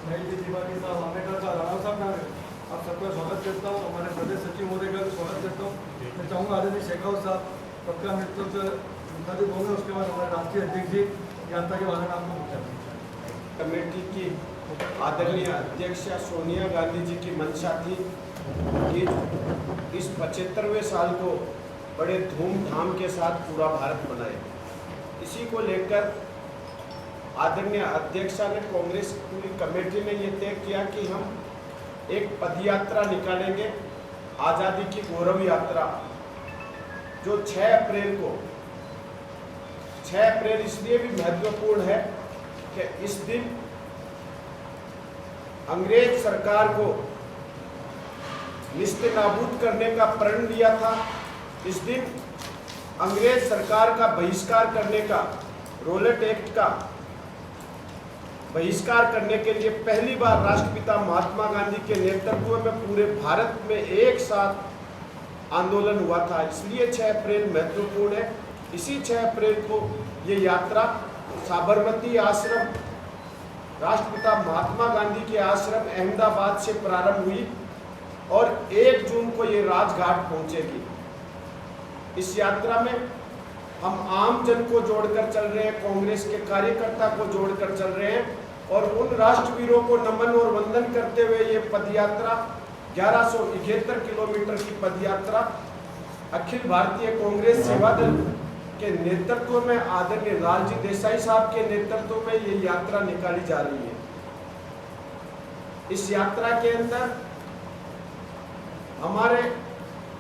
मैं जी तिवारी साहब, आमेकर साहब, राणा साहब नागर, आप सबका स्वागत करता हूँ। हमारे प्रदेश सचिव महोदय का भी स्वागत करता हूँ। मैं चाहूँगा आदरणीय शेखावत साहब सबका नेतृत्व संसाधित होंगे, उसके बाद हमारे राष्ट्रीय अध्यक्ष जी यात्रा के बारे में आपको पूछा। कमेटी की आदरणीय अध्यक्ष सोनिया गांधी जी की मंशा थी कि इस 75वें साल को बड़े धूमधाम के साथ पूरा भारत मनाए। इसी को लेकर आदरणीय अध्यक्षा ने, कांग्रेस पूरी कमेटी ने ये तय किया कि हम एक पदयात्रा निकालेंगे, आज़ादी की गौरव यात्रा, जो 6 अप्रैल को, 6 अप्रैल इसलिए भी महत्वपूर्ण है कि इस दिन अंग्रेज सरकार को निस्तेनाबूद करने का प्रण लिया था। इस दिन अंग्रेज सरकार का बहिष्कार करने का, रोलेट एक्ट का बहिष्कार करने के लिए पहली बार राष्ट्रपिता महात्मा गांधी के नेतृत्व में पूरे भारत में एक साथ आंदोलन हुआ था। इसलिए 6 अप्रैल महत्वपूर्ण है। इसी 6 अप्रैल को ये यात्रा साबरमती आश्रम, राष्ट्रपिता महात्मा गांधी के आश्रम अहमदाबाद से प्रारंभ हुई और 1 जून को ये राजघाट पहुंचेगी। इस यात्रा में हम आम जन को जोड़कर चल रहे हैं, कांग्रेस के कार्यकर्ता को जोड़कर चल रहे हैं और उन राष्ट्रवीरों को नमन और वंदन करते हुए ये पदयात्रा 1171 किलोमीटर की पदयात्रा अखिल भारतीय कांग्रेस सेवा दल के नेतृत्व में, आदरणीय लालजी देसाई साहब के नेतृत्व में ये यात्रा निकाली जा रही है। इस यात्रा के अंदर हमारे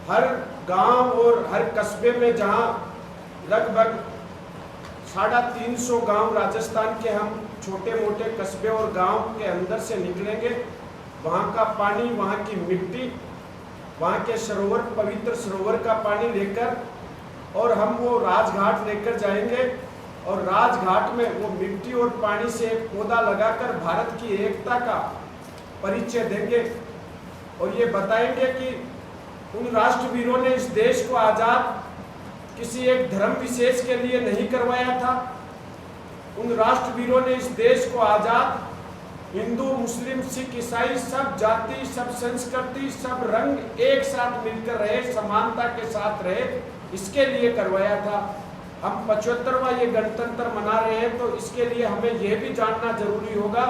हर गांव और हर कस्बे में, जहां लगभग 350 गांव राजस्थान के हम छोटे मोटे कस्बे और गांव के अंदर से निकलेंगे, वहां का पानी, वहां की मिट्टी, वहां के सरोवर, पवित्र सरोवर का पानी लेकर और हम वो राजघाट लेकर जाएंगे और राजघाट में वो मिट्टी और पानी से एक पौधा लगाकर भारत की एकता का परिचय देंगे और ये बताएंगे कि उन राष्ट्रवीरों ने इस देश को आजाद किसी एक धर्म विशेष के लिए नहीं करवाया था। उन राष्ट्रवीरों ने इस देश को आजाद हिंदू, मुस्लिम, सिख, ईसाई, सब जाति, सब संस्कृति, सब रंग एक साथ मिलकर रहे, समानता के साथ रहे, इसके लिए करवाया था। हम 75वां ये गणतंत्र मना रहे हैं, तो इसके लिए हमें यह भी जानना जरूरी होगा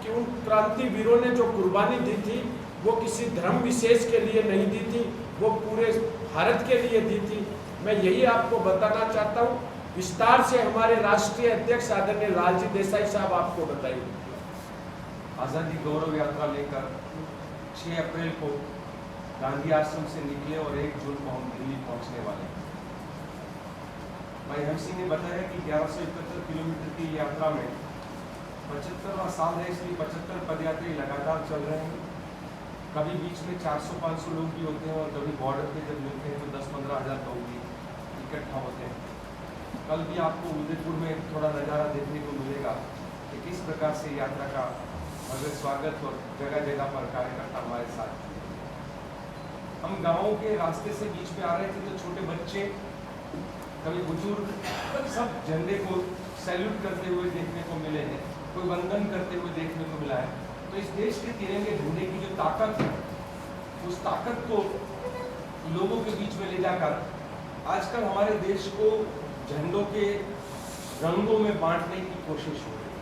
कि उन क्रांतिवीरों ने जो कुर्बानी दी थी वो किसी धर्म विशेष के लिए नहीं दी थी, वो पूरे भारत के लिए दी थी। मैं यही आपको बताना चाहता हूँ। विस्तार से हमारे राष्ट्रीय अध्यक्ष आदरणीय लालजी देसाई साहब आपको बताएंगे। आज़ादी गौरव यात्रा लेकर 6 अप्रैल को गांधी आश्रम से निकले और 1 जून को हम दिल्ली पहुंचने वाले हैं। भाई हंसी ने बताया कि 1171 किलोमीटर की यात्रा में 75वां साल है, इसलिए 75 पदयात्री लगातार चल रहे हैं। कभी बीच में 400-500 लोग भी होते हैं और कभी बॉर्डर पे जब मिलते हैं तो 10-15 हज़ार लोग भी इकट्ठा होते हैं। कल भी आपको उदयपुर में थोड़ा नज़ारा देखने को मिलेगा कि किस प्रकार से यात्रा का भव्य स्वागत और जगह जगह पर कार्यकर्ता हमारे साथ। हम गाँव के रास्ते से बीच में आ रहे थे तो छोटे बच्चे, कभी बुजुर्ग, सब झंडे को सैल्यूट करते हुए देखने को मिले हैं, कोई वंदन करते हुए देखने को मिला है। तो इस देश के तिरंगे झंडे की जो ताकत है, उस ताकत को लोगों के बीच में ले जाकर आजकल हमारे देश को झंडों के रंगों में बांटने की कोशिश हो रही है।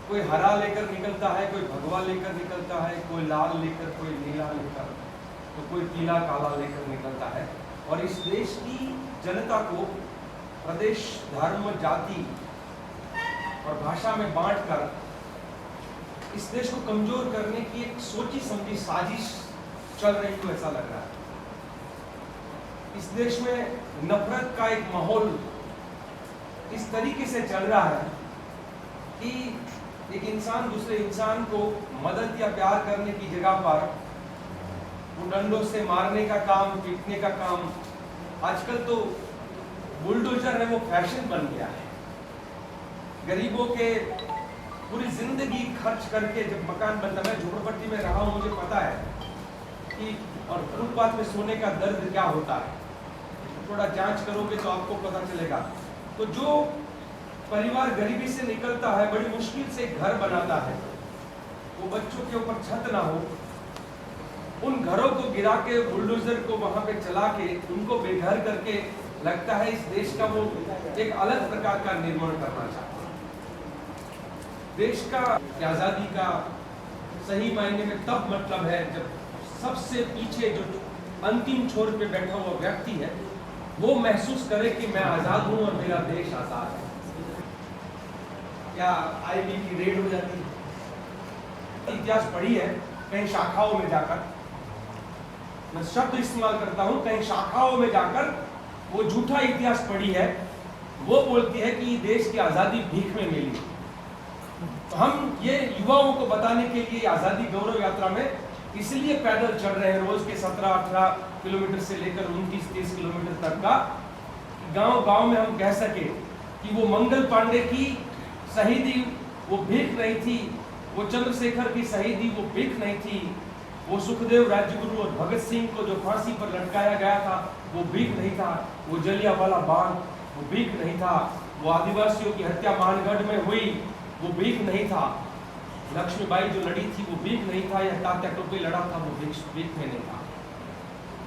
कोई हरा लेकर निकलता है, कोई भगवा लेकर निकलता है, कोई लाल लेकर, कोई नीला लेकर, तो कोई पीला काला लेकर निकलता है और इस देश की जनता को प्रदेश, धर्म, जाति और भाषा में बांटकर इस देश को कमजोर करने की एक सोची समझी साजिश चल रही हो, ऐसा लग रहा है। इस देश में नफरत का एक माहौल इस तरीके से चल रहा है कि एक इंसान दूसरे इंसान को मदद या प्यार करने की जगह पर वो डंडों से मारने का काम, पीटने का काम, आजकल तो बुलडोजर है वो फैशन बन गया है। गरीबों के पूरी जिंदगी खर्च करके जब मकान बनता, मैं झोपड़पट्टी में रहा हूँ, मुझे पता है कि और फुटपाथ में सोने का दर्द क्या होता है। थोड़ा जांच करोगे तो आपको पता चलेगा। तो जो परिवार गरीबी से निकलता है, बड़ी मुश्किल से घर बनाता है, वो बच्चों के ऊपर छत ना हो, उन घरों को गिरा के बुलडोजर को वहां पे चला के उनको बेघर करके लगता है इस देश का वो एक अलग प्रकार का निर्माण करना चाहता है। देश का आजादी का सही मायने में तब मतलब है जब सबसे पीछे जो अंतिम छोर पे बैठा हुआ व्यक्ति है वो महसूस करे कि मैं आजाद हूं और मेरा देश आजाद है। क्या आईबी की रेड हो जाती है? इतिहास पढ़ी है कहीं शाखाओं में जाकर, मैं शब्द इस्तेमाल करता हूं, कहीं शाखाओं में जाकर वो झूठा इतिहास पढ़ी है। वो बोलती है कि देश की आजादी भीख में मिली। तो हम ये युवाओं को बताने के लिए आजादी गौरव यात्रा में इसलिए पैदल चल रहे हैं रोज के 17-18 किलोमीटर से लेकर 29-30 किलोमीटर तक का, गांव गांव में हम कह सके कि वो मंगल पांडे की शहीदी वो भीख नहीं थी, वो चंद्रशेखर की शहीदी वो भीख नहीं थी, वो सुखदेव राजगुरु और भगत सिंह को जो फांसी पर लटकाया गया था वो भीख नहीं था, वो जलियांवाला बाग वो भीख नहीं था, वो आदिवासियों की हत्या मानगढ़ में हुई वो भीख नहीं था, लक्ष्मीबाई जो लड़ी थी वो भीख नहीं था, या तात्या टोपे लड़ा था वो भीख में नहीं था।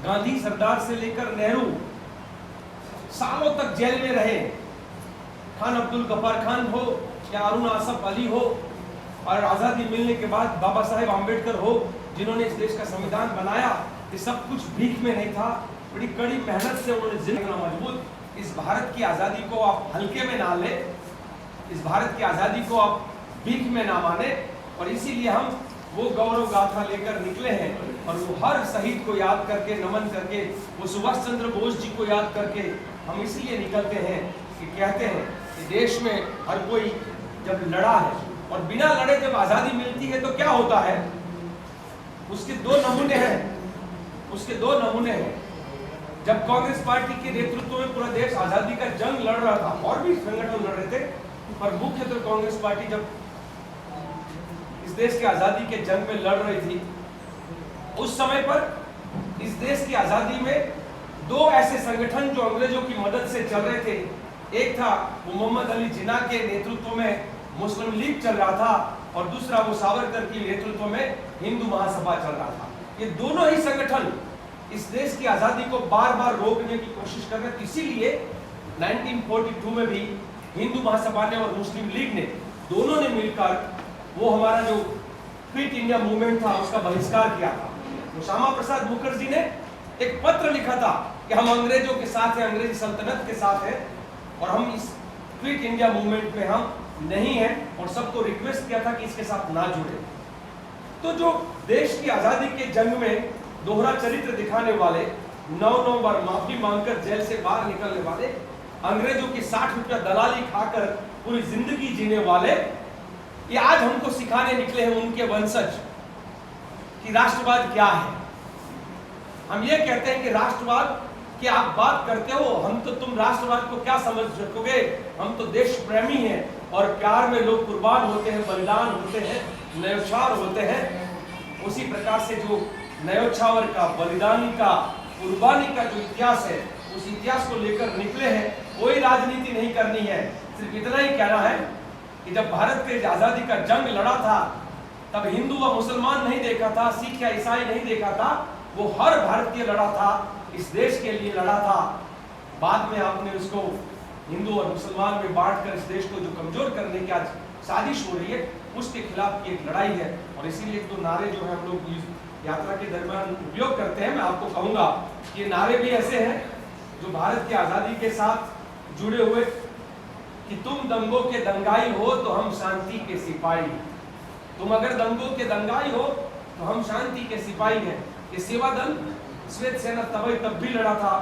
गांधी सरदार से लेकर नेहरू सालों तक जेल में रहे, खान अब्दुल गफ्फार खान हो या अरुण आसफ अली हो, और आजादी मिलने के बाद बाबा साहेब आम्बेडकर हो जिन्होंने इस देश का संविधान बनाया, ये सब कुछ भीख में नहीं था। बड़ी कड़ी मेहनत से उन्होंने जिंदगी मजबूत। इस भारत की आजादी को आप हल्के में ना ले, इस भारत की आजादी को आप भीख में ना माने, और इसीलिए हम वो गौरव गाथा लेकर निकले हैं। और वो हर शहीद को याद करके, नमन करके, वो सुभाष चंद्र बोस जी को याद करके हम इसलिए निकलते हैं कि कहते हैं कि देश में हर कोई जब लड़ा है और बिना लड़े जब आजादी मिलती है तो क्या होता है, उसके दो नमूने हैं। जब कांग्रेस पार्टी के नेतृत्व में पूरा देश आजादी का जंग लड़ रहा था, और भी संगठन लड़ रहे थे, पर मुख्यतः कांग्रेस पार्टी जब इस देश की आजादी के जंग में लड़ रही थी, उस समय पर इस देश की आजादी में दो ऐसे संगठन जो अंग्रेजों की मदद से चल रहे थे, एक था वो मोहम्मद अली जिन्ना के नेतृत्व में मुस्लिम लीग चल रहा था, और दूसरा वो सावरकर के नेतृत्व में हिंदू महासभा चल रहा था। ये दोनों ही संगठन इस देश की आजादी को बार बार रोकने की कोशिश कर रहे थे। इसीलिए 1942 में भी हिंदू महासभा ने और मुस्लिम लीग ने दोनों ने मिलकर वो हमारा जो क्विट इंडिया मूवमेंट था उसका बहिष्कार किया था। तो श्यामा प्रसाद मुखर्जी ने एक पत्र लिखा था कि हम अंग्रेजों के साथ हैं, अंग्रेजी सल्तनत के साथ हैं, और हम इस क्विट इंडिया मूवमेंट में हम नहीं है, और सबको रिक्वेस्ट किया था कि इसके साथ ना जुड़े। तो जो देश की आजादी के जंग में दोहरा चरित्र दिखाने वाले, 9 बार माफी मांगकर जेल से बाहर निकलने वाले, अंग्रेजों की 60 रुपया दलाली खाकर पूरी जिंदगी जीने वाले, ये आज हमको सिखाने निकले हैं उनके वंशज कि राष्ट्रवाद क्या है। हम ये कहते हैं कि राष्ट्रवाद कि आप बात करते हो, हम तो तुम राष्ट्रवाद को क्या समझ रखोगे, हम तो देश प्रेमी हैं, और प्यार में लोग कुर्बान होते हैं, बलिदान होते हैं, न्योछावर होते हैं। उसी प्रकार से जो न्योछावर का, बलिदानी का, कुर्बानी का जो इतिहास है, उस इतिहास को लेकर निकले हैं। कोई राजनीति नहीं करनी है, सिर्फ इतना ही कहना है कि जब भारत के आजादी का जंग लड़ा था तब हिंदू व मुसलमान नहीं देखा था, सिख या ईसाई नहीं देखा था, वो हर भारतीय लड़ा था, इस देश के लिए लड़ा था। बाद में आपने उसको हिंदू और मुसलमान में बांटकर इस देश को जो कमजोर करने की आज साजिश हो रही है, उसके खिलाफ की एक लड़ाई है। और इसीलिए तो नारे जो है हम लोग यात्रा के दरमियान उपयोग करते हैं, मैं आपको कहूंगा कि ये नारे भी ऐसे हैं जो भारत की आजादी के साथ जुड़े हुए, कि तुम दंगों के दंगाई हो तो हम शांति के सिपाही, तुम अगर दंगों के दंगाई हो तो हम शांति के सिपाही हैं। ये सेवा दल श्वेत सेना तब भी लड़ा था,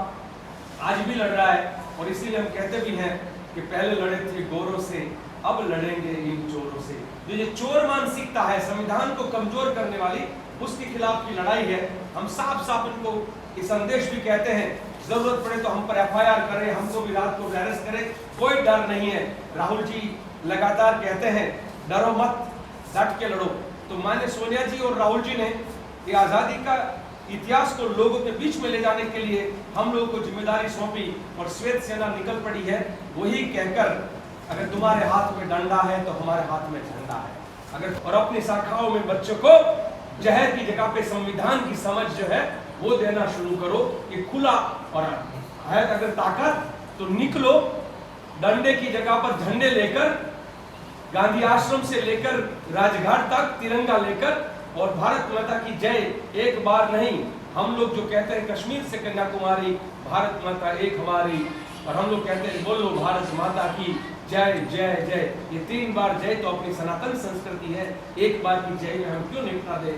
आज भी लड़ रहा है, और इसीलिए हम कहते भी हैं कि पहले लड़े थे गोरों से, अब लड़ेंगे इन चोरों से। जो ये चोर मानसिकता है, संविधान को कमजोर करने वाली, उसके खिलाफ की लड़ाई है। हम साफ साफ इनको ये संदेश भी कहते हैं, जरूरत पड़े तो हम पर FIR करें, हमको भी रात को अरेस्ट करें, कोई डर नहीं है। राहुल जी लगातार कहते हैं डरो मत, डट के लड़ो। तो माननीय सोनिया जी और राहुल जी ने ये आजादी का इतिहास को लोगों के बीच में ले जाने के लिए हम लोगों को जिम्मेदारी सौंपी, और श्वेत सेना निकल पड़ी है वही कहकर, अगर तुम्हारे हाथ में डंडा है तो हमारे हाथ में झंडा है। अगर और अपनी शाखाओं में बच्चों को जहर की जगह पे संविधान की समझ जो है वो देना शुरू करो कि खुला और है अगर ताकत तो निकलो, डंडे की जगह पर झंडे लेकर गांधी आश्रम से लेकर राजघाट तक तिरंगा लेकर और भारत माता की जय एक बार नहीं, हम लोग जो कहते हैं कश्मीर से कन्याकुमारी भारत माता एक हमारी, और हम लोग कहते हैं बोलो भारत माता की जय जय जय, ये 3 बार जय तो अपनी सनातन संस्कृति है, एक बार की जय में हम क्यों निपटा दे।